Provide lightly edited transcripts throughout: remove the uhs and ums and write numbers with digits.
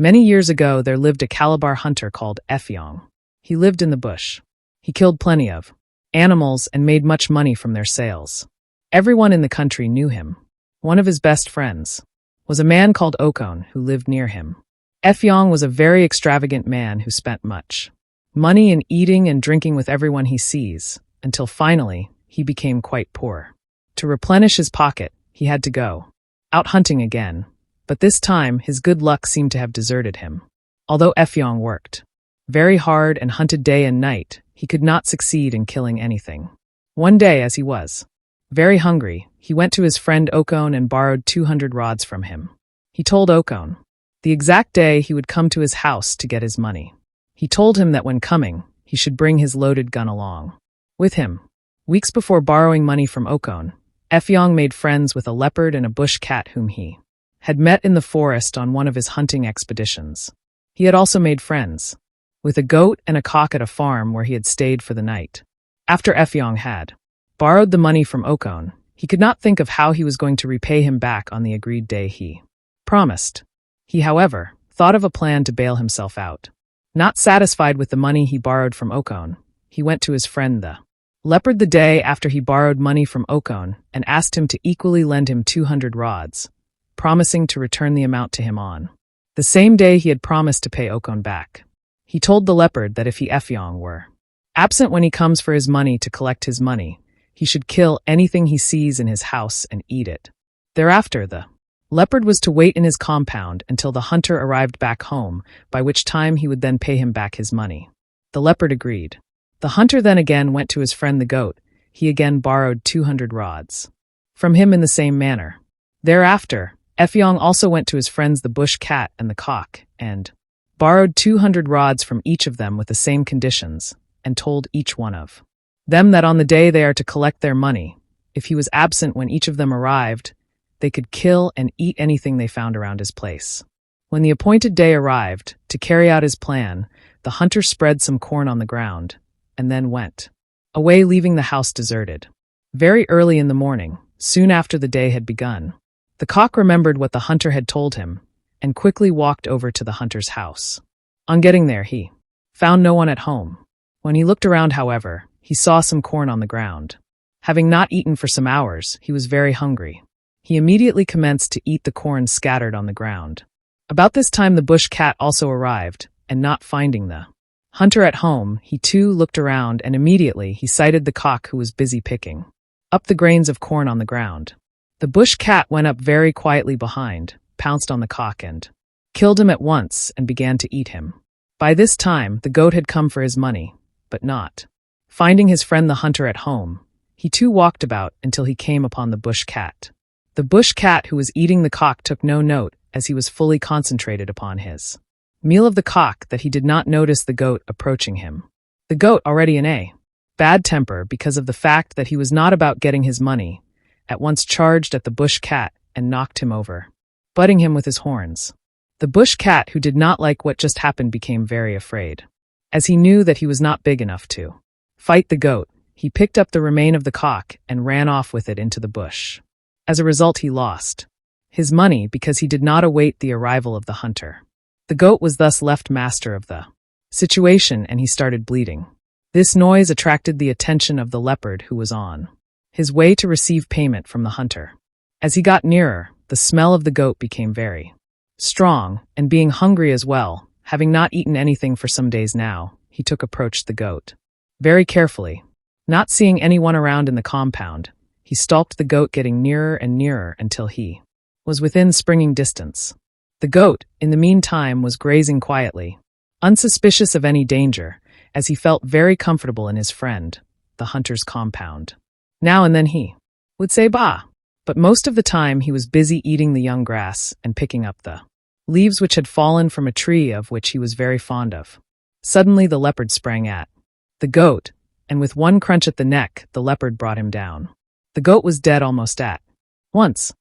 Many years ago, there lived a Calabar hunter called Effiong. He lived in the bush. He killed plenty of animals and made much money from their sales. Everyone in the country knew him. One of his best friends was a man called Okon who lived near him. Effiong was a very extravagant man who spent much money in eating and drinking with everyone he sees, until finally he became quite poor. To replenish his pocket, he had to go out hunting again, but this time his good luck seemed to have deserted him. Although Effiong worked very hard and hunted day and night, he could not succeed in killing anything. One day, as he was very hungry, he went to his friend Okon and borrowed 200 rods from him. He told Okon the exact day he would come to his house to get his money. He told him that when coming, he should bring his loaded gun along with him. Weeks before borrowing money from Okon, Effiong made friends with a leopard and a bush cat whom he had met in the forest on one of his hunting expeditions. He had also made friends with a goat and a cock at a farm where he had stayed for the night. After Effiong had borrowed the money from Okon, he could not think of how he was going to repay him back on the agreed day he promised. He, however, thought of a plan to bail himself out. Not satisfied with the money he borrowed from Okon, he went to his friend the leopard the day after he borrowed money from Okon and asked him to equally lend him 200 rods, promising to return the amount to him on the same day he had promised to pay Okon back. He told the leopard that if Effiong were absent when he comes for his money to collect his money, he should kill anything he sees in his house and eat it. Thereafter, the leopard was to wait in his compound until the hunter arrived back home, by which time he would then pay him back his money. The leopard agreed. The hunter then again went to his friend the goat. He again borrowed 200 rods from him in the same manner. Thereafter, Effiong also went to his friends the bush cat and the cock, and borrowed 200 rods from each of them with the same conditions, and told each one of them that on the day they are to collect their money, if he was absent when each of them arrived, they could kill and eat anything they found around his place. When the appointed day arrived, to carry out his plan, the hunter spread some corn on the ground, and then went away, leaving the house deserted. Very early in the morning, soon after the day had begun, the cock remembered what the hunter had told him, and quickly walked over to the hunter's house. On getting there, he found no one at home. When he looked around, however, he saw some corn on the ground. Having not eaten for some hours, he was very hungry. He immediately commenced to eat the corn scattered on the ground. About this time the bush cat also arrived, and not finding the hunter at home, he too looked around, and immediately he sighted the cock who was busy picking up the grains of corn on the ground. The bush cat went up very quietly behind, pounced on the cock and killed him at once and began to eat him. By this time the goat had come for his money, but not finding his friend the hunter at home, he too walked about until he came upon the bush cat. The bush cat who was eating the cock took no note, as he was fully concentrated upon his meal of the cock, that he did not notice the goat approaching him. The goat, already in a bad temper because of the fact that he was not about getting his money, at once charged at the bush cat and knocked him over, butting him with his horns. The bush cat, who did not like what just happened, became very afraid. As he knew that he was not big enough to fight the goat, he picked up the remain of the cock and ran off with it into the bush. As a result, he lost his money because he did not await the arrival of the hunter. The goat was thus left master of the situation, and he started bleeding. This noise attracted the attention of the leopard, who was on his way to receive payment from the hunter. As he got nearer, the smell of the goat became very strong, and being hungry as well, having not eaten anything for some days now, he approached the goat very carefully. Not seeing anyone around in the compound, he stalked the goat, getting nearer and nearer until he was within springing distance. The goat, in the meantime, was grazing quietly, unsuspicious of any danger, as he felt very comfortable in his friend, the hunter's compound. Now and then he would say "bah," but most of the time he was busy eating the young grass and picking up the leaves which had fallen from a tree of which he was very fond of. Suddenly the leopard sprang at the goat, and with one crunch at the neck, the leopard brought him down. The goat was dead almost at once.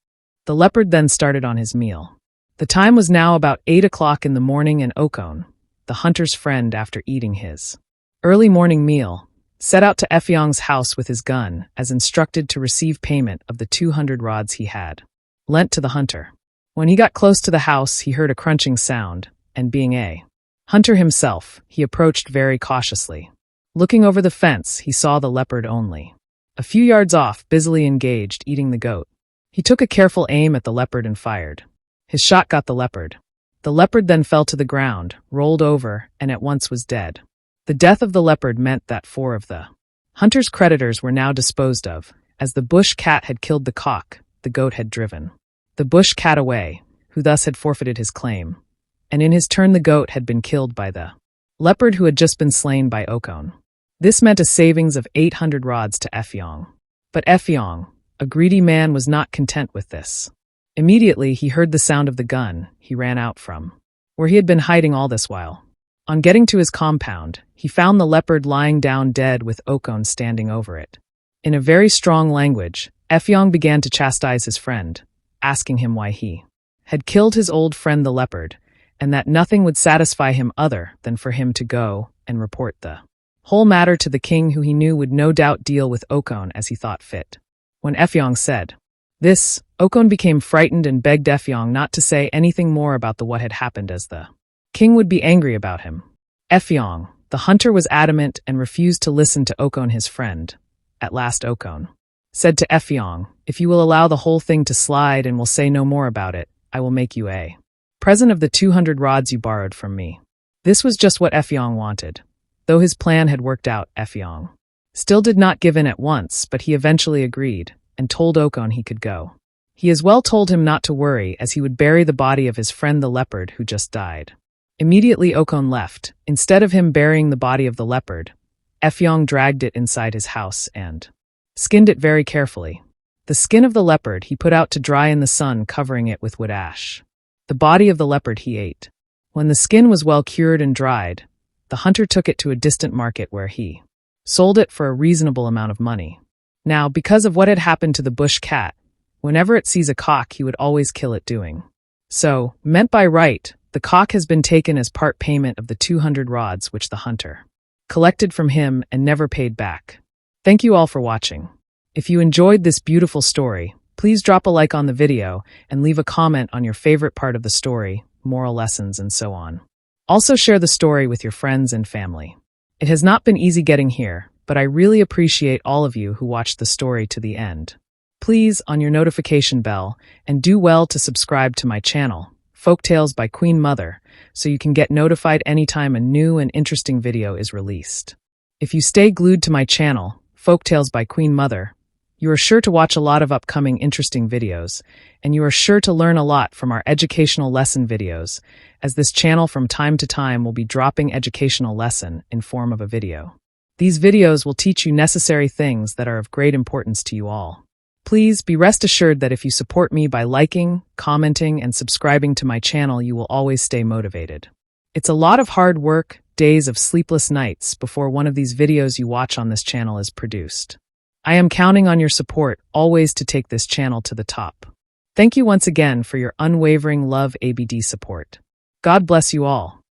The leopard then started on his meal. The time was now about 8 o'clock in the morning, and Okon, the hunter's friend, after eating his early morning meal, set out to Effiong's house with his gun, as instructed, to receive payment of the 200 rods he had lent to the hunter. When he got close to the house, he heard a crunching sound, and being a hunter himself, he approached very cautiously. Looking over the fence, he saw the leopard only. A few yards off, busily engaged, eating the goat. He took a careful aim at the leopard and fired. His shot got the leopard. The leopard then fell to the ground, rolled over, and at once was dead. The death of the leopard meant that 4 of the hunter's creditors were now disposed of, as the bush cat had killed the cock, the goat had driven the bush cat away, who thus had forfeited his claim, and in his turn the goat had been killed by the leopard who had just been slain by Okon. This meant a savings of 800 rods to Effiong. But Effiong, a greedy man, was not content with this. Immediately he heard the sound of the gun he ran out from, where he had been hiding all this while. On getting to his compound, he found the leopard lying down dead with Okon standing over it. In a very strong language, Effiong began to chastise his friend, asking him why he had killed his old friend the leopard, and that nothing would satisfy him other than for him to go and report the whole matter to the king, who he knew would no doubt deal with Okon as he thought fit. When Effiong said this, Okon became frightened and begged Effiong not to say anything more about what had happened, as the king would be angry about him. Effiong, the hunter, was adamant and refused to listen to Okon, his friend. At last Okon said to Effiong, "If you will allow the whole thing to slide and will say no more about it, I will make you a present of the 200 rods you borrowed from me." This was just what Effiong wanted. Though his plan had worked out, Effiong still did not give in at once, but he eventually agreed and told Okon he could go. He as well told him not to worry, as he would bury the body of his friend the leopard who just died. Immediately Okon left. Instead of him burying the body of the leopard, Effiong dragged it inside his house and skinned it very carefully. The skin of the leopard he put out to dry in the sun, covering it with wood ash. The body of the leopard he ate. When the skin was well cured and dried, the hunter took it to a distant market where he sold it for a reasonable amount of money. Now, because of what had happened to the bush cat, whenever it sees a cock, he would always kill it doing so. Meant by right, the cock has been taken as part payment of the 200 rods which the hunter collected from him and never paid back. Thank you all for watching. If you enjoyed this beautiful story, please drop a like on the video and leave a comment on your favorite part of the story, moral lessons, and so on. Also share the story with your friends and family. It has not been easy getting here, but I really appreciate all of you who watched the story to the end. Please on your notification bell and do well to subscribe to my channel, Folktales by Queen Mother, so you can get notified anytime a new and interesting video is released. If you stay glued to my channel, Folktales by Queen Mother, you are sure to watch a lot of upcoming interesting videos, and you are sure to learn a lot from our educational lesson videos, as this channel from time to time will be dropping educational lesson in form of a video. These videos will teach you necessary things that are of great importance to you all. Please be rest assured that if you support me by liking, commenting, and subscribing to my channel, you will always stay motivated. It's a lot of hard work, days of sleepless nights before one of these videos you watch on this channel is produced. I am counting on your support always to take this channel to the top. Thank you once again for your unwavering love ABD support. God bless you all.